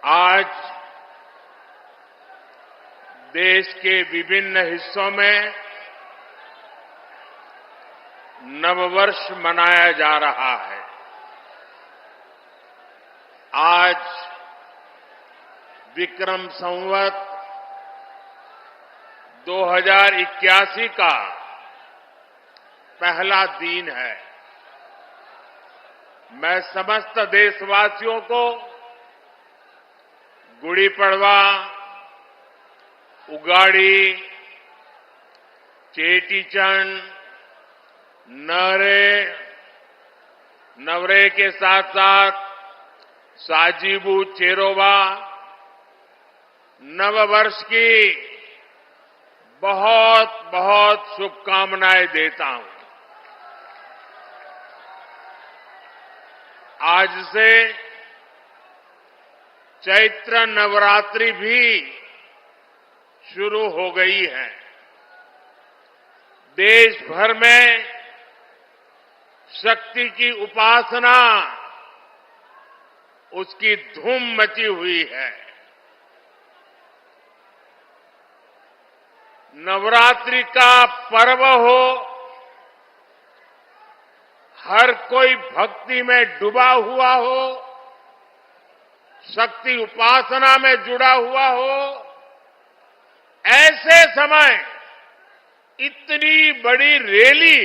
आज देश के विभिन्न हिस्सों में नववर्ष मनाया जा रहा है। आज विक्रम संवत 2081 का पहला दिन है। मैं समस्त देशवासियों को गुड़ी पड़वा, उगाड़ी, चेटीचंड, नवरे के साथ साथ साजिबू चेरोबा नववर्ष की बहुत बहुत शुभकामनाएं देता हूं। आज से चैत्र नवरात्रि भी शुरू हो गई है। देश भर में शक्ति की उपासना, उसकी धूम मची हुई है। नवरात्रि का पर्व हो, हर कोई भक्ति में डूबा हुआ हो, शक्ति उपासना में जुड़ा हुआ हो, ऐसे समय इतनी बड़ी रैली,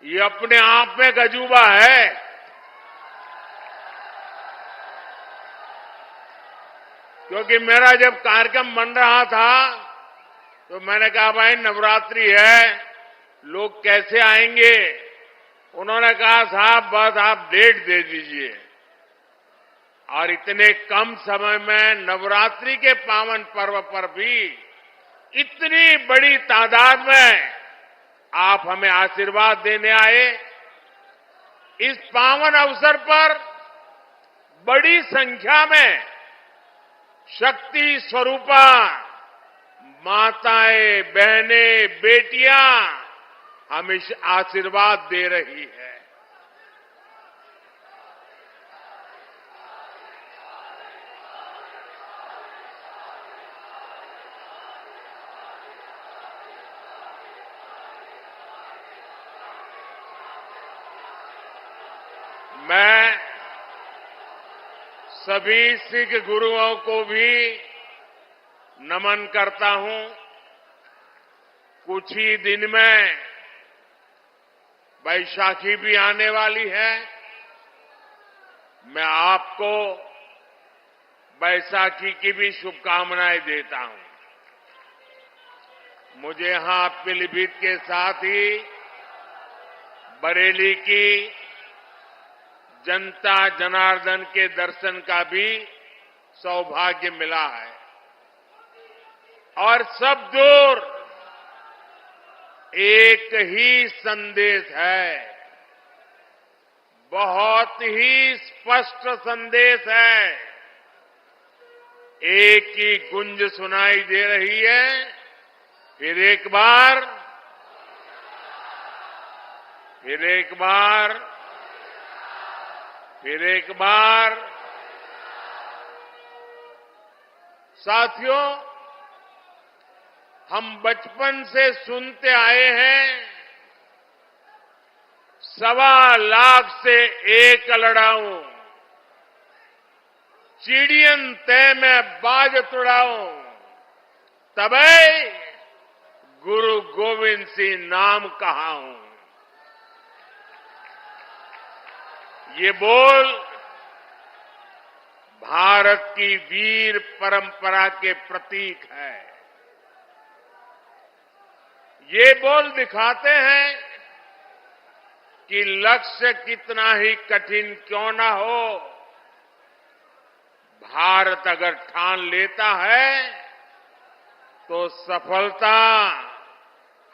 ये अपने आप में एक अजूबा है। क्योंकि मेरा जब कार्यक्रम बन रहा था तो मैंने कहा भाई नवरात्रि है, लोग कैसे आएंगे। उन्होंने कहा साहब बस आप डेट दे दीजिए। और इतने कम समय में नवरात्रि के पावन पर्व पर भी इतनी बड़ी तादाद में आप हमें आशीर्वाद देने आए। इस पावन अवसर पर बड़ी संख्या में शक्ति स्वरूपा माताएं, बहनें, बेटियां हमें आशीर्वाद दे रही है। मैं सभी सिख गुरुओं को भी नमन करता हूं। कुछ ही दिन में बैसाखी भी आने वाली है। मैं आपको बैसाखी की भी शुभकामनाएं देता हूं। मुझे यहां पीलीभीत के साथ ही बरेली की जनता जनार्दन के दर्शन का भी सौभाग्य मिला है। और सब दूर एक ही संदेश है, बहुत ही स्पष्ट संदेश है। एक ही गुंज सुनाई दे रही है, फिर एक बार, फिर एक बार, फिर एक बार। साथियों, हम बचपन से सुनते आए हैं, 1.25 लाख से एक लड़ाऊं, चिड़ियन तय में बाज तुड़ाऊं, तबै गुरु गोविंद सिंह नाम कहाऊं। ये बोल भारत की वीर परंपरा के प्रतीक है। ये बोल दिखाते हैं कि लक्ष्य कितना ही कठिन क्यों ना हो, भारत अगर ठान लेता है तो सफलता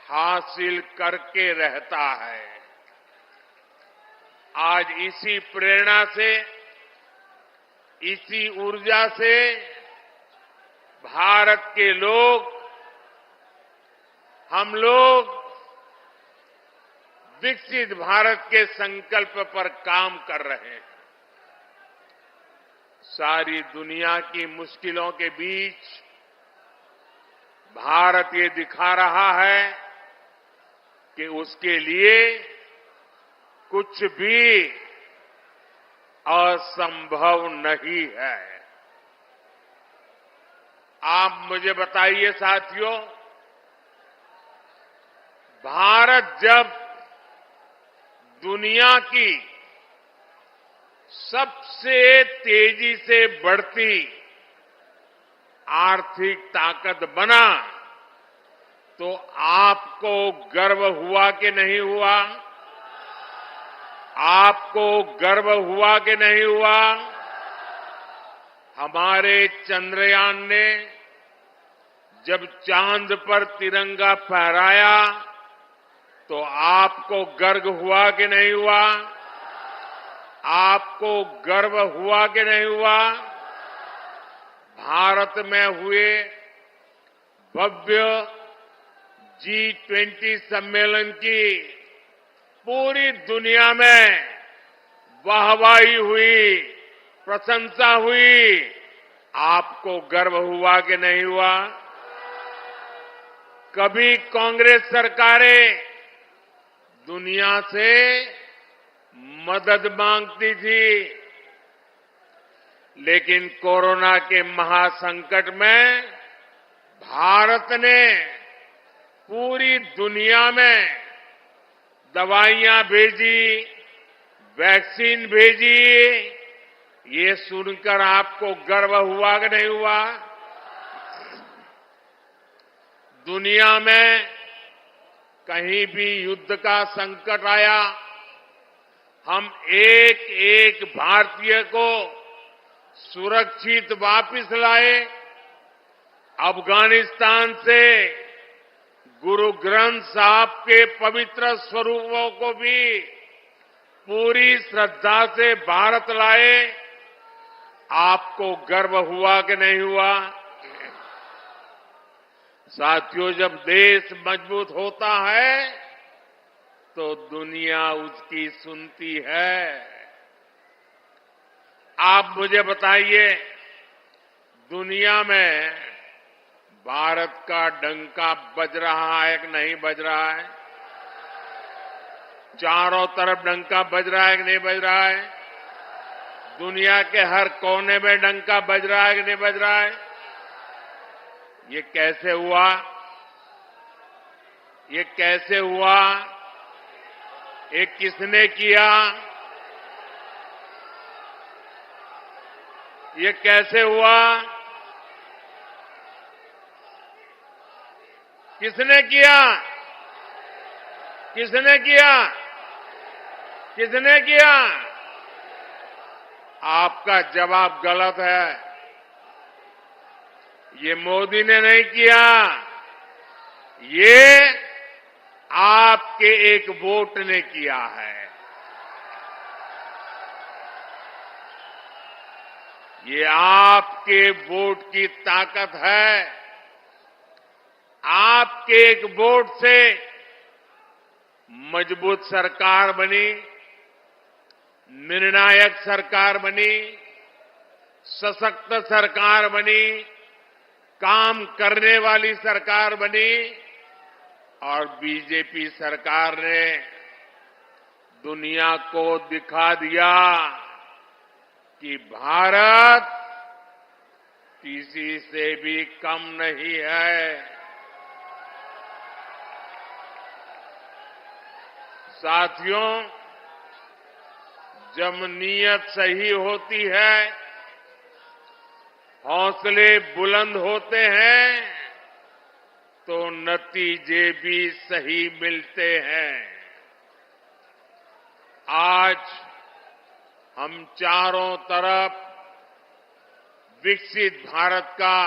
हासिल करके रहता है। आज इसी प्रेरणा से, इसी ऊर्जा से भारत के लोग, हम लोग विकसित भारत के संकल्प पर काम कर रहे हैं। सारी दुनिया की मुश्किलों के बीच भारत ये दिखा रहा है कि उसके लिए कुछ भी असंभव नहीं है। आप मुझे बताइए साथियों, भारत जब दुनिया की सबसे तेजी से बढ़ती आर्थिक ताकत बना तो आपको गर्व हुआ कि नहीं हुआ? आपको गर्व हुआ कि नहीं हुआ? हमारे चंद्रयान ने जब चांद पर तिरंगा फहराया तो आपको गर्व हुआ कि नहीं हुआ? आपको गर्व हुआ कि नहीं हुआ? भारत में हुए भव्य G20 सम्मेलन की पूरी दुनिया में वाहवाही हुई, प्रशंसा हुई। आपको गर्व हुआ कि नहीं हुआ? कभी कांग्रेस सरकारें दुनिया से मदद मांगती थी, लेकिन कोरोना के महासंकट में भारत ने पूरी दुनिया में दवाइयां भेजी, वैक्सीन भेजी। ये सुनकर आपको गर्व हुआ कि नहीं हुआ? दुनिया में कहीं भी युद्ध का संकट आया, हम एक एक भारतीय को सुरक्षित वापस लाए। अफगानिस्तान से गुरु ग्रंथ साहब के पवित्र स्वरूपों को भी पूरी श्रद्धा से भारत लाए। आपको गर्व हुआ कि नहीं हुआ? साथियों, जब देश मजबूत होता है तो दुनिया उसकी सुनती है। आप मुझे बताइए, दुनिया में भारत का डंका बज रहा है कि नहीं बज रहा है? चारों तरफ डंका बज रहा है कि नहीं बज रहा है? दुनिया के हर कोने में डंका बज रहा है कि नहीं बज रहा है? ये कैसे हुआ? ये कैसे हुआ? ये किसने किया? ये कैसे हुआ? किसने किया? किसने किया? किसने किया? आपका जवाब गलत है। ये मोदी ने नहीं किया, ये आपके एक वोट ने किया है। ये आपके वोट की ताकत है। आपके एक वोट से मजबूत सरकार बनी, निर्णायक सरकार बनी, सशक्त सरकार बनी, काम करने वाली सरकार बनी। और बीजेपी सरकार ने दुनिया को दिखा दिया कि भारत किसी से भी कम नहीं है। साथियों, जब नीयत सही होती है, हौसले बुलंद होते हैं, तो नतीजे भी सही मिलते हैं। आज हम चारों तरफ विकसित भारत का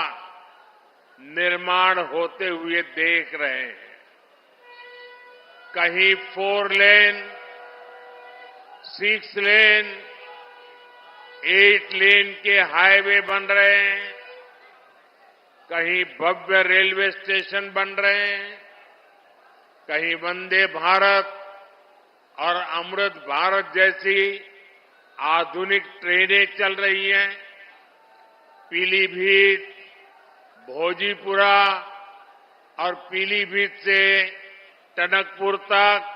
निर्माण होते हुए देख रहे हैं। कहीं 4 लेन, 6 लेन, 8 लेन के हाईवे बन रहे हैं, कहीं भव्य रेलवे स्टेशन बन रहे हैं, कहीं वंदे भारत और अमृत भारत जैसी आधुनिक ट्रेनें चल रही हैं। पीलीभीत, भोजीपुरा और पीलीभीत से टनकपुर तक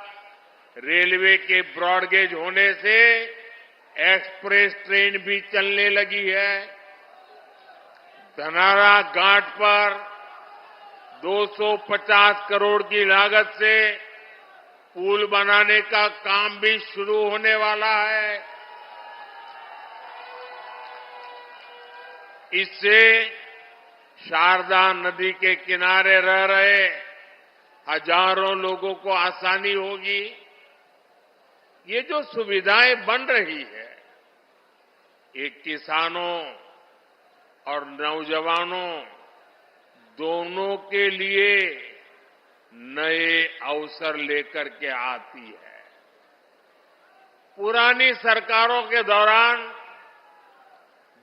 रेलवे के ब्रॉडगेज होने से एक्सप्रेस ट्रेन भी चलने लगी है। धनारा घाट पर 250 करोड़ की लागत से पुल बनाने का काम भी शुरू होने वाला है। इससे शारदा नदी के किनारे रह रहे हजारों लोगों को आसानी होगी। ये जो सुविधाएं बन रही है, ये किसानों और नौजवानों दोनों के लिए नए अवसर लेकर के आती है। पुरानी सरकारों के दौरान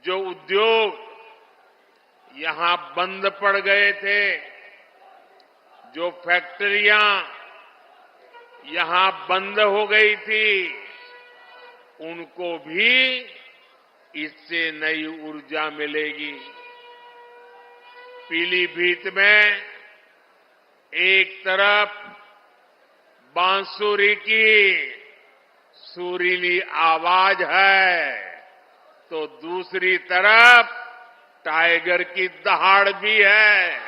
जो उद्योग यहां बंद पड़ गए थे, जो फैक्ट्रियां यहां बंद हो गई थी, उनको भी इससे नई ऊर्जा मिलेगी। पीलीभीत में एक तरफ बांसुरी की सुरीली आवाज है, तो दूसरी तरफ टाइगर की दहाड़ भी है।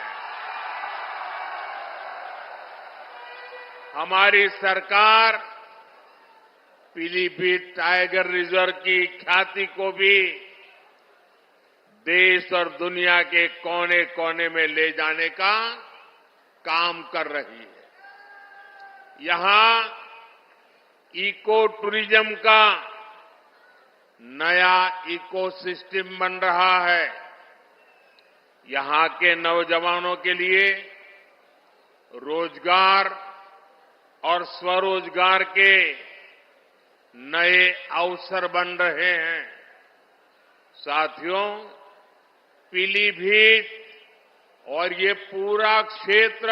हमारी सरकार पीलीभीत टाइगर रिजर्व की ख्याति को भी देश और दुनिया के कोने कोने में ले जाने का काम कर रही है। यहां इको टूरिज्म का नया इकोसिस्टम बन रहा है। यहां के नौजवानों के लिए रोजगार और स्वरोजगार के नए अवसर बन रहे हैं। साथियों, पीलीभीत और ये पूरा क्षेत्र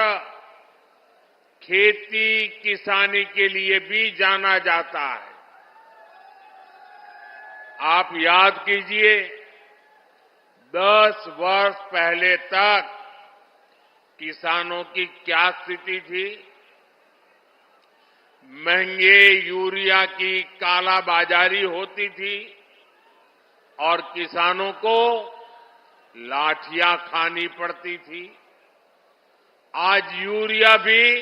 खेती किसानी के लिए भी जाना जाता है। आप याद कीजिए, 10 वर्ष पहले तक किसानों की क्या स्थिति थी। महंगे यूरिया की कालाबाजारी होती थी और किसानों को लाठियां खानी पड़ती थी। आज यूरिया भी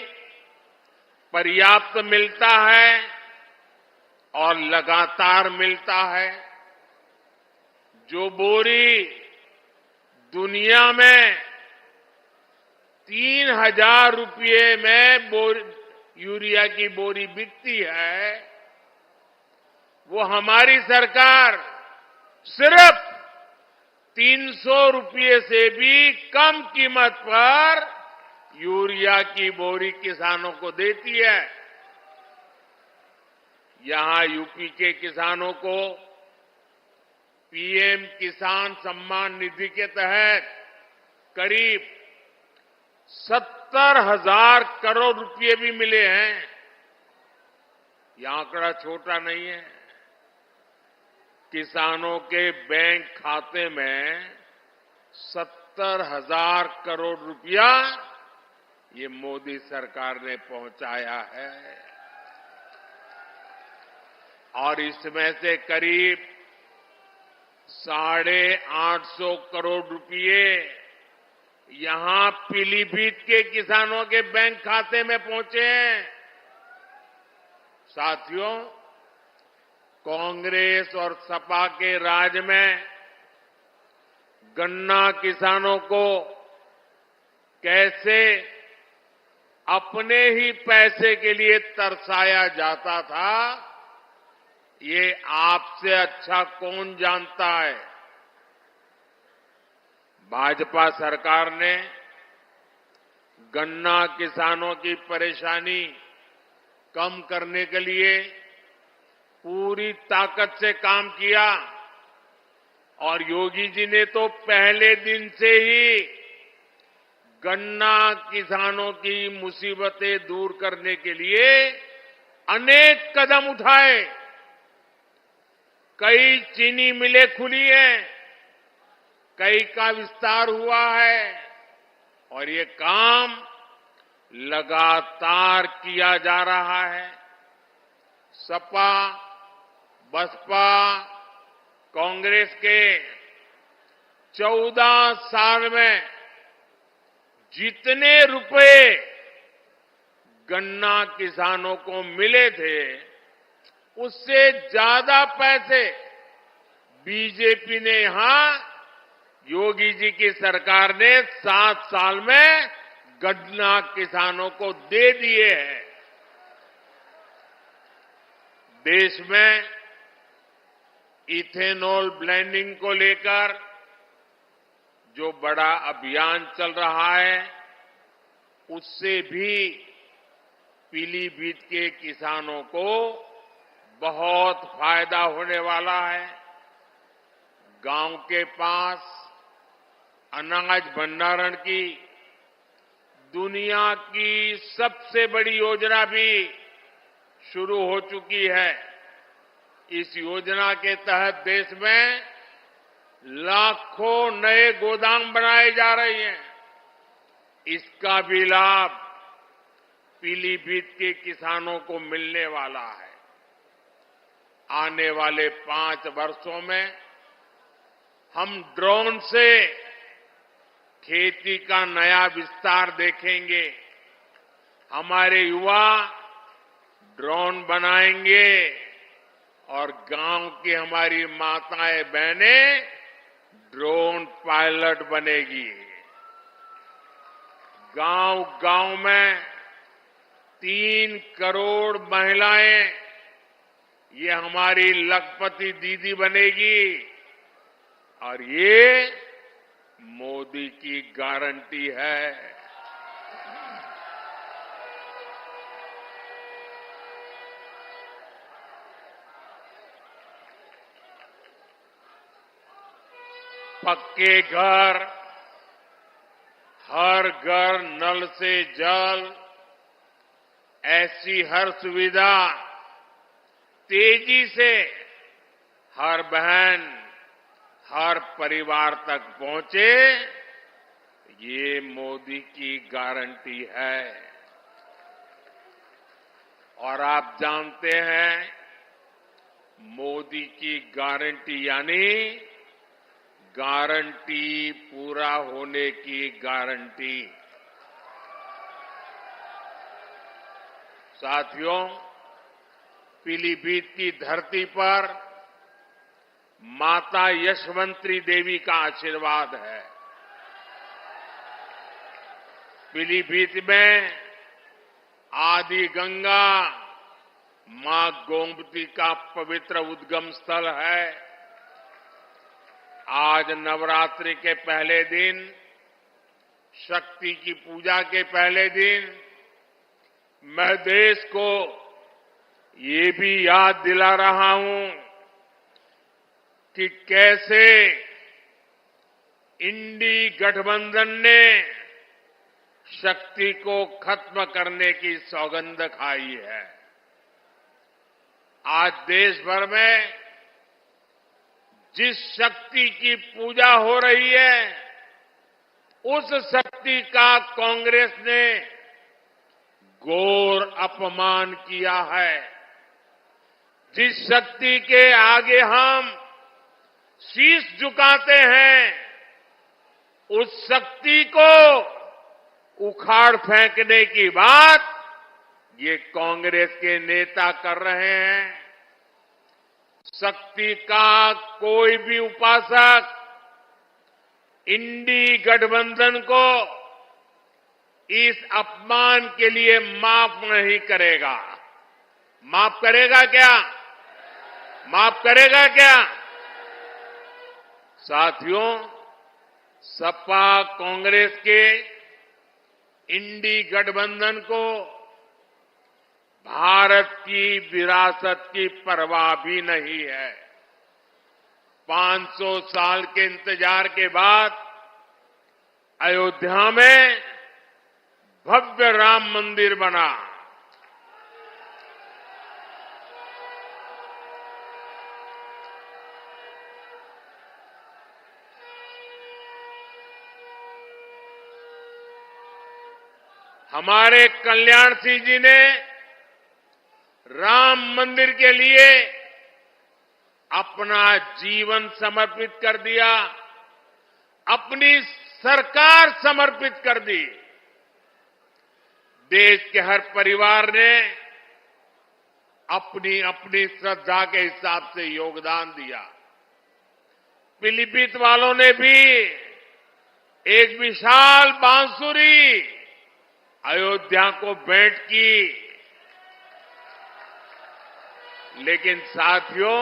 पर्याप्त मिलता है और लगातार मिलता है। जो बोरी दुनिया में 3,000 रुपये में यूरिया की बोरी बिकती है, वो हमारी सरकार सिर्फ 300 रुपये से भी कम कीमत पर यूरिया की बोरी किसानों को देती है। यहां यूपी के किसानों को पीएम किसान सम्मान निधि के तहत करीब 70,000 करोड़ रुपए भी मिले हैं। यह आंकड़ा छोटा नहीं है। किसानों के बैंक खाते में 70,000 करोड़ रुपया ये मोदी सरकार ने पहुंचाया है और इसमें से करीब 850 करोड़ रुपये यहां पीलीभीत के किसानों के बैंक खाते में पहुंचे हैं। साथियों, कांग्रेस और सपा के राज में गन्ना किसानों को कैसे अपने ही पैसे के लिए तरसाया जाता था, ये आपसे अच्छा कौन जानता है। भाजपा सरकार ने गन्ना किसानों की परेशानी कम करने के लिए पूरी ताकत से काम किया और योगी जी ने तो पहले दिन से ही गन्ना किसानों की मुसीबतें दूर करने के लिए अनेक कदम उठाए। कई चीनी मिलें खुली हैं, कई का विस्तार हुआ है और ये काम लगातार किया जा रहा है। सपा, बसपा, कांग्रेस के 14 साल में जितने रुपए गन्ना किसानों को मिले थे, उससे ज्यादा पैसे बीजेपी ने यहां योगी जी की सरकार ने 7 साल में गन्ना किसानों को दे दिए हैं। देश में इथेनॉल ब्लेंडिंग को लेकर जो बड़ा अभियान चल रहा है, उससे भी पीलीभीत के किसानों को बहुत फायदा होने वाला है। गांव के पास अनाज भंडारण की दुनिया की सबसे बड़ी योजना भी शुरू हो चुकी है। इस योजना के तहत देश में लाखों नए गोदाम बनाए जा रहे हैं। इसका भी लाभ पीलीभीत के किसानों को मिलने वाला है। आने वाले 5 वर्षों में हम ड्रोन से खेती का नया विस्तार देखेंगे। हमारे युवा ड्रोन बनाएंगे और गांव की हमारी माताएं बहनें ड्रोन पायलट बनेगी। गांव-गांव में 3 करोड़ महिलाएं ये हमारी लखपति दीदी बनेगी और ये मोदी की गारंटी है। पक्के घर, हर घर नल से जल, ऐसी हर सुविधा तेजी से हर बहन, हर परिवार तक पहुंचे, ये मोदी की गारंटी है। और आप जानते हैं, मोदी की गारंटी यानी गारंटी पूरा होने की गारंटी। साथियों, पीलीभीत की धरती पर माता यशवंती देवी का आशीर्वाद है। पीलीभीत में आदि गंगा मां गोमती का पवित्र उद्गम स्थल है। आज नवरात्रि के पहले दिन, शक्ति की पूजा के पहले दिन, मैं देश को ये भी याद दिला रहा हूं कि कैसे इंडी गठबंधन ने शक्ति को खत्म करने की सौगंध खाई है। आज देश भर में जिस शक्ति की पूजा हो रही है, उस शक्ति का कांग्रेस ने घोर अपमान किया है। जिस शक्ति के आगे हम शीश झुकाते हैं, उस शक्ति को उखाड़ फेंकने की बात ये कांग्रेस के नेता कर रहे हैं। शक्ति का कोई भी उपासक इंडी गठबंधन को इस अपमान के लिए माफ नहीं करेगा। माफ करेगा क्या? माफ करेगा क्या? साथियों, सपा कांग्रेस के इंडी गठबंधन को भारत की विरासत की परवाह भी नहीं है। 500 साल के इंतजार के बाद अयोध्या में भव्य राम मंदिर बना। हमारे कल्याण सिंह जी ने राम मंदिर के लिए अपना जीवन समर्पित कर दिया, अपनी सरकार समर्पित कर दी। देश के हर परिवार ने अपनी अपनी श्रद्धा के हिसाब से योगदान दिया। पीलीभीत वालों ने भी एक विशाल बांसुरी अयोध्या को भेंट की। लेकिन साथियों,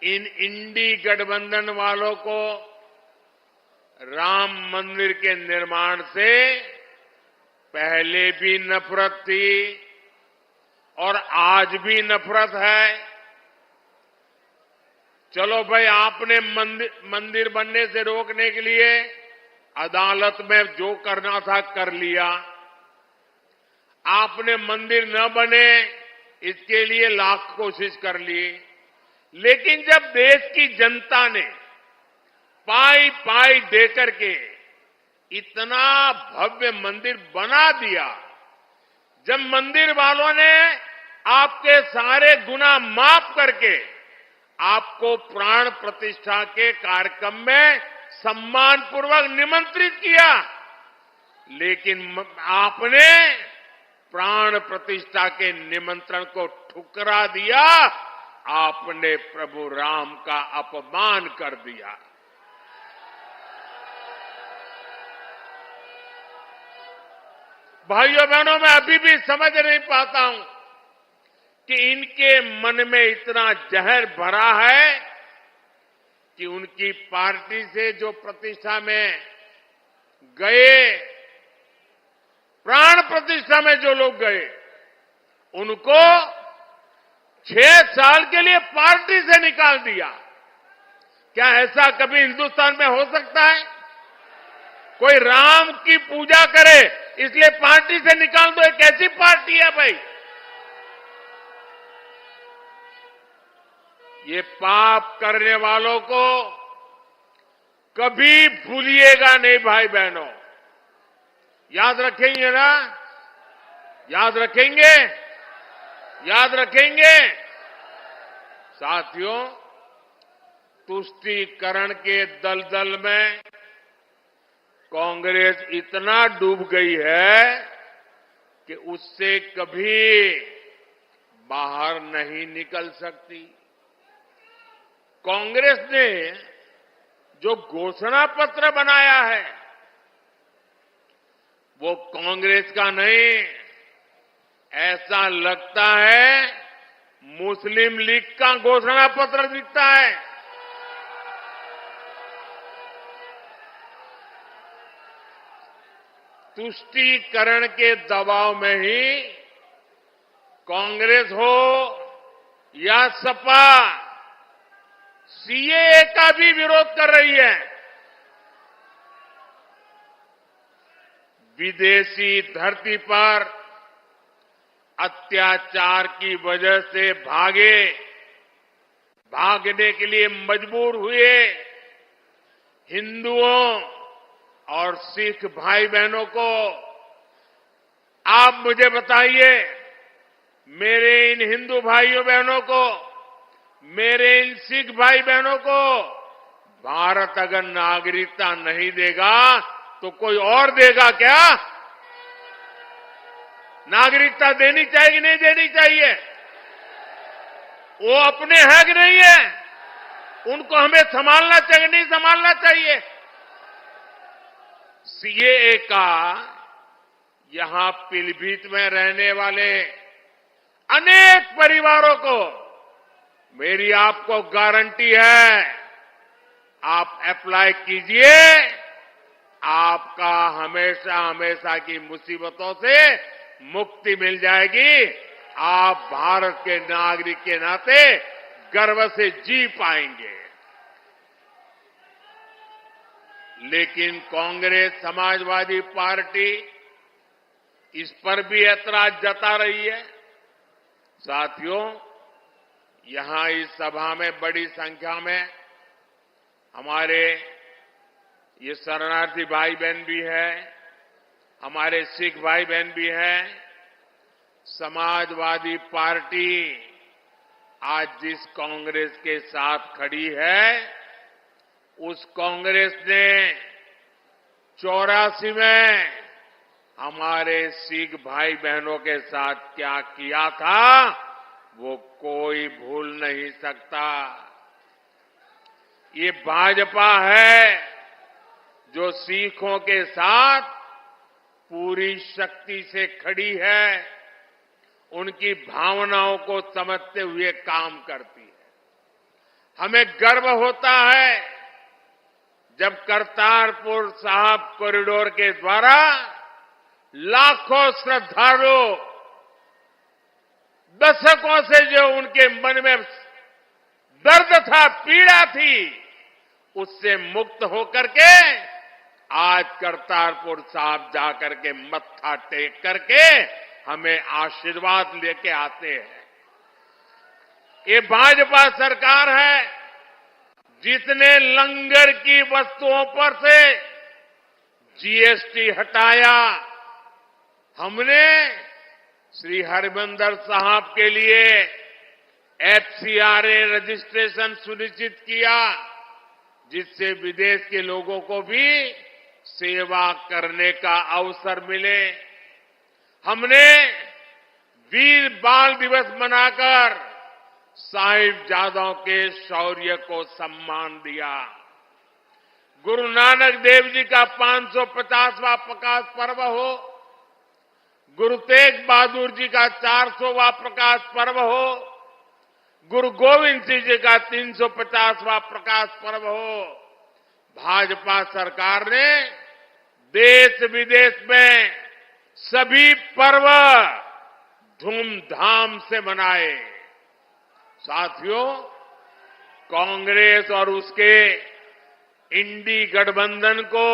इन इंडी गठबंधन वालों को राम मंदिर के निर्माण से पहले भी नफरत थी और आज भी नफरत है। चलो भाई, आपने मंदिर बनने से रोकने के लिए अदालत में जो करना था कर लिया। आपने मंदिर न बने इसके लिए लाख कोशिश कर ली। लेकिन जब देश की जनता ने पाई पाई देकर के इतना भव्य मंदिर बना दिया, जब मंदिर वालों ने आपके सारे गुनाह माफ करके आपको प्राण प्रतिष्ठा के कार्यक्रम में सम्मानपूर्वक निमंत्रित किया, लेकिन आपने प्राण प्रतिष्ठा के निमंत्रण को ठुकरा दिया। आपने प्रभु राम का अपमान कर दिया। भाइयों बहनों, मैं अभी भी समझ नहीं पाता हूं कि इनके मन में इतना जहर भरा है कि उनकी पार्टी से जो प्रतिष्ठा में गए, प्राण प्रतिष्ठा में जो लोग गए, उनको 6 साल के लिए पार्टी से निकाल दिया। क्या ऐसा कभी हिंदुस्तान में हो सकता है? कोई राम की पूजा करे इसलिए पार्टी से निकाल दो? एक ऐसी पार्टी है भाई? ये पाप करने वालों को कभी भूलिएगा नहीं भाई बहनों। याद रखेंगे ना? याद रखेंगे? याद रखेंगे? साथियों, तुष्टीकरण के दलदल में कांग्रेस इतना डूब गई है कि उससे कभी बाहर नहीं निकल सकती। कांग्रेस ने जो घोषणा पत्र बनाया है वो कांग्रेस का नहीं, ऐसा लगता है मुस्लिम लीग का घोषणा पत्र दिखता है। तुष्टीकरण के दबाव में ही कांग्रेस हो या सपा सीएए का भी विरोध कर रही है। विदेशी धरती पर अत्याचार की वजह से भागने के लिए मजबूर हुए हिंदुओं और सिख भाई बहनों को आप मुझे बताइए, मेरे इन हिंदू भाइयों बहनों को, मेरे इन सिख भाई बहनों को भारत अगर नागरिकता नहीं देगा तो कोई और देगा क्या? नागरिकता देनी चाहिए कि नहीं देनी चाहिए? वो अपने है कि नहीं है? उनको हमें संभालना चाहिए नहीं संभालना चाहिए? सीएए का यहां पीलीभीत में रहने वाले अनेक परिवारों को मेरी आपको गारंटी है, आप अप्लाई कीजिए, आपका हमेशा हमेशा की मुसीबतों से मुक्ति मिल जाएगी। आप भारत के नागरिक के नाते गर्व से जी पाएंगे। लेकिन कांग्रेस समाजवादी पार्टी इस पर भी ऐतराज जता रही है। साथियों, यहां इस सभा में बड़ी संख्या में हमारे ये शरणार्थी भाई बहन भी है, हमारे सिख भाई बहन भी हैं। समाजवादी पार्टी आज जिस कांग्रेस के साथ खड़ी है, उस कांग्रेस ने 84 में हमारे सिख भाई बहनों के साथ क्या किया था, वो कोई भूल नहीं सकता। ये भाजपा है जो सिखों के साथ पूरी शक्ति से खड़ी है, उनकी भावनाओं को समझते हुए काम करती है। हमें गर्व होता है जब करतारपुर साहिब कॉरिडोर के द्वारा लाखों श्रद्धालु दशकों से जो उनके मन में दर्द था, पीड़ा थी, उससे मुक्त होकर के आज करतारपुर साहिब जाकर के मत्था टेक करके हमें आशीर्वाद लेके आते हैं। ये भाजपा सरकार है जिसने लंगर की वस्तुओं पर से जीएसटी हटाया। हमने श्री हरिमंदिर साहिब के लिए एफसीआरए रजिस्ट्रेशन सुनिश्चित किया, जिससे विदेश के लोगों को भी सेवा करने का अवसर मिले। हमने वीर बाल दिवस मनाकर साहिबजादों के शौर्य को सम्मान दिया। गुरु नानक देव जी का 550वां प्रकाश पर्व हो, गुरु तेग बहादुर जी का 400वां प्रकाश पर्व हो, गुरु गोविंद सिंह जी का 350वां प्रकाश पर्व हो, भाजपा सरकार ने देश विदेश में सभी पर्व धूमधाम से मनाए। साथियों, कांग्रेस और उसके इंडी गठबंधन को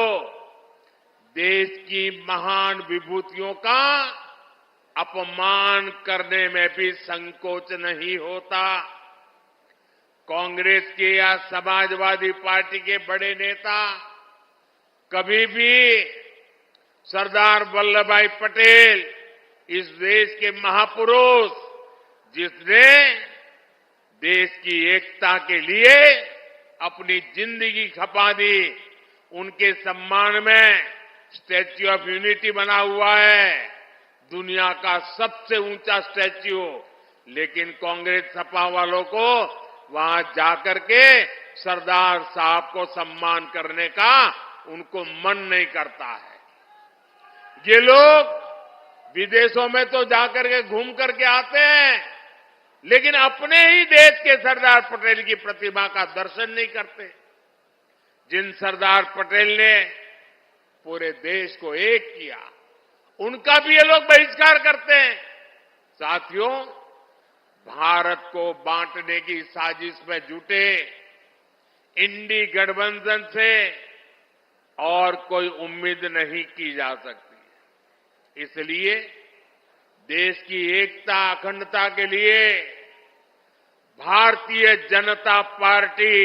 देश की महान विभूतियों का अपमान करने में भी संकोच नहीं होता। कांग्रेस के या समाजवादी पार्टी के बड़े नेता कभी भी सरदार वल्लभ भाई पटेल, इस देश के महापुरुष जिसने देश की एकता के लिए अपनी जिंदगी खपा दी, उनके सम्मान में स्टैच्यू ऑफ यूनिटी बना हुआ है, दुनिया का सबसे ऊंचा स्टैच्यू। लेकिन कांग्रेस सपा वालों को वहां जाकर के सरदार साहब को सम्मान करने का उनको मन नहीं करता है। ये लोग विदेशों में तो जाकर के घूम करके आते हैं, लेकिन अपने ही देश के सरदार पटेल की प्रतिमा का दर्शन नहीं करते, जिन सरदार पटेल ने पूरे देश को एक किया, उनका भी ये लोग बहिष्कार करते हैं। साथियों, भारत को बांटने की साजिश में जुटे इंडी गठबंधन से और कोई उम्मीद नहीं की जा सकती। इसलिए देश की एकता अखंडता के लिए भारतीय जनता पार्टी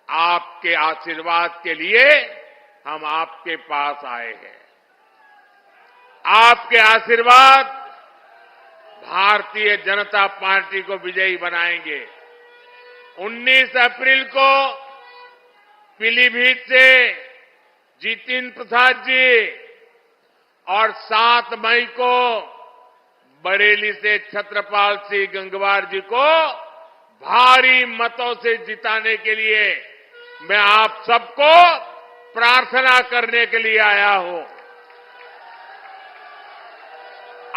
आपके आशीर्वाद के लिए हम आपके पास आए हैं। आपके आशीर्वाद भारतीय जनता पार्टी को विजयी बनाएंगे। 19 अप्रैल को पीलीभीत से जितिन प्रसाद जी और 7 मई को बरेली से छत्रपाल सिंह गंगवार जी को भारी मतों से जिताने के लिए मैं आप सबको प्रार्थना करने के लिए आया हूं।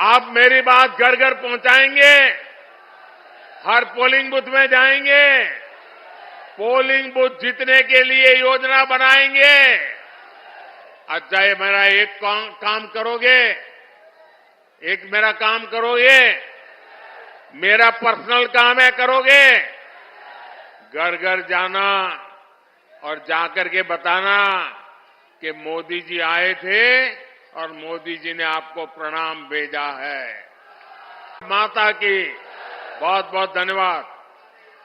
आप मेरी बात घर घर पहुंचाएंगे, हर पोलिंग बूथ में जाएंगे, पोलिंग बूथ जीतने के लिए योजना बनाएंगे। अच्छा, ये मेरा एक काम करोगे, एक मेरा काम करोगे, मेरा पर्सनल काम है, करोगे? घर घर जाना और जाकर के बताना कि मोदी जी आए थे और मोदी जी ने आपको प्रणाम भेजा है। माता की बहुत बहुत धन्यवाद।